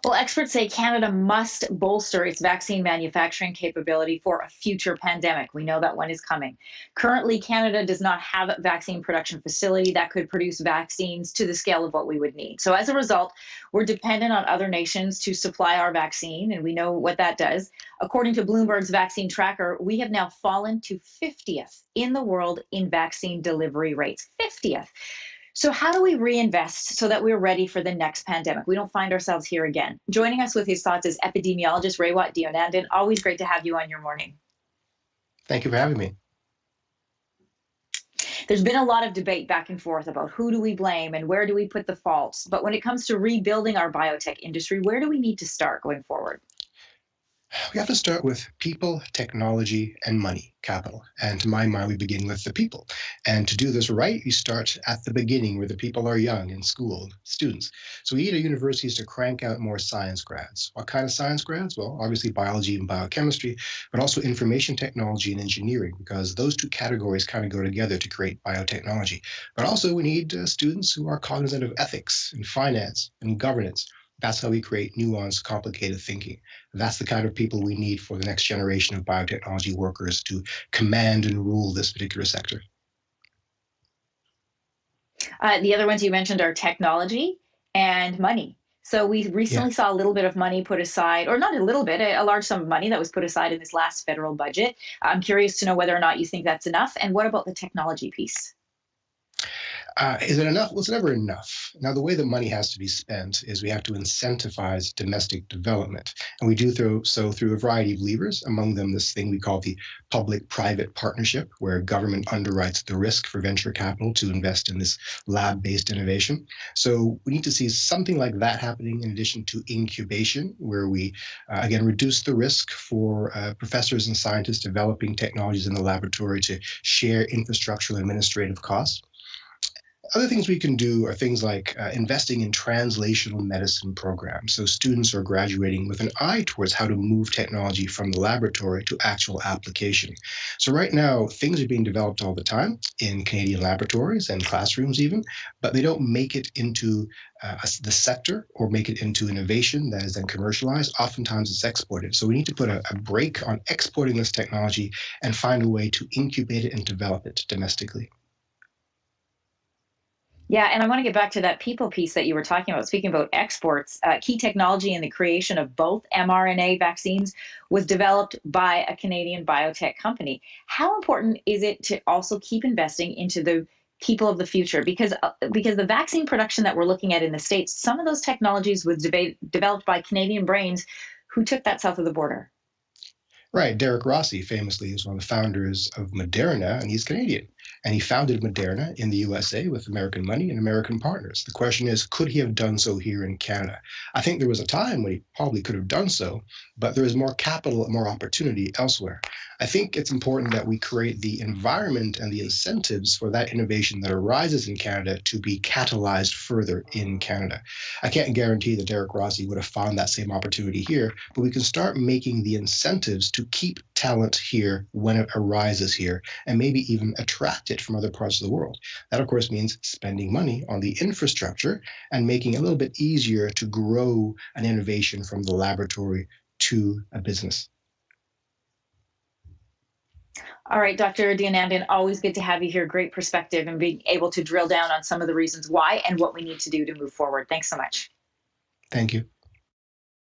Well, experts say Canada must bolster its vaccine manufacturing capability for a future pandemic. We know that one is coming. Currently, Canada does not have a vaccine production facility that could produce vaccines to the scale of what we would need. So, as a result, we're dependent on other nations to supply our vaccine, and we know what that does. According to Bloomberg's vaccine tracker, we have now fallen to 50th in the world in vaccine delivery rates. 50th. So, how do we reinvest so that we're ready for the next pandemic? We don't find ourselves here again. Joining us with his thoughts is epidemiologist Raywat Deonandan. Always great to have you on your morning. Thank you for having me. There's been a lot of debate back and forth about who do we blame and where do we put the faults. But when it comes to rebuilding our biotech industry, where do we need to start going forward? We have to start with people, technology, and money, capital. And to my mind, we begin with the people. And to do this right, you start at the beginning where the people are young in school, students. So we need our universities to crank out more science grads. What kind of science grads? Well, obviously biology and biochemistry, but also information technology and engineering, because those two categories kind of go together to create biotechnology. But also we need students who are cognizant of ethics and finance and governance. That's how we create nuanced, complicated thinking. That's the kind of people we need for the next generation of biotechnology workers to command and rule this particular sector. The other ones you mentioned are technology and money. So we recently saw a little bit of money put aside, or not a little bit, a large sum of money that was put aside in this last federal budget. I'm curious to know whether or not you think that's enough. And what about the technology piece? Is it enough? Well, it's never enough. Now, the way the money has to be spent is we have to incentivize domestic development. And we do so through a variety of levers, among them this thing we call the public-private partnership, where government underwrites the risk for venture capital to invest in this lab-based innovation. So we need to see something like that happening in addition to incubation, where we, again, reduce the risk for professors and scientists developing technologies in the laboratory to share infrastructural and administrative costs. Other things we can do are things like investing in translational medicine programs. So students are graduating with an eye towards how to move technology from the laboratory to actual application. So right now, things are being developed all the time in Canadian laboratories and classrooms even, but they don't make it into the sector or make it into innovation that is then commercialized. Oftentimes it's exported. So we need to put a brake on exporting this technology and find a way to incubate it and develop it domestically. Yeah, and I want to get back to that people piece that you were talking about. Speaking about exports, key technology in the creation of both mRNA vaccines was developed by a Canadian biotech company. How important is it to also keep investing into the people of the future? Because the vaccine production that we're looking at in the States, some of those technologies was developed by Canadian brains who took that south of the border. Right. Derek Rossi famously is one of the founders of Moderna, and he's Canadian. And he founded Moderna in the USA with American money and American partners. The question is, could he have done so here in Canada? I think there was a time when he probably could have done so, but there is more capital and more opportunity elsewhere. I think it's important that we create the environment and the incentives for that innovation that arises in Canada to be catalyzed further in Canada. I can't guarantee that Derek Rossi would have found that same opportunity here, but we can start making the incentives to keep talent here when it arises here, and maybe even attract it from other parts of the world. That, of course, means spending money on the infrastructure and making it a little bit easier to grow an innovation from the laboratory to a business. All right, Dr. Deonandan, always good to have you here. Great perspective and being able to drill down on some of the reasons why and what we need to do to move forward. Thanks so much. Thank you.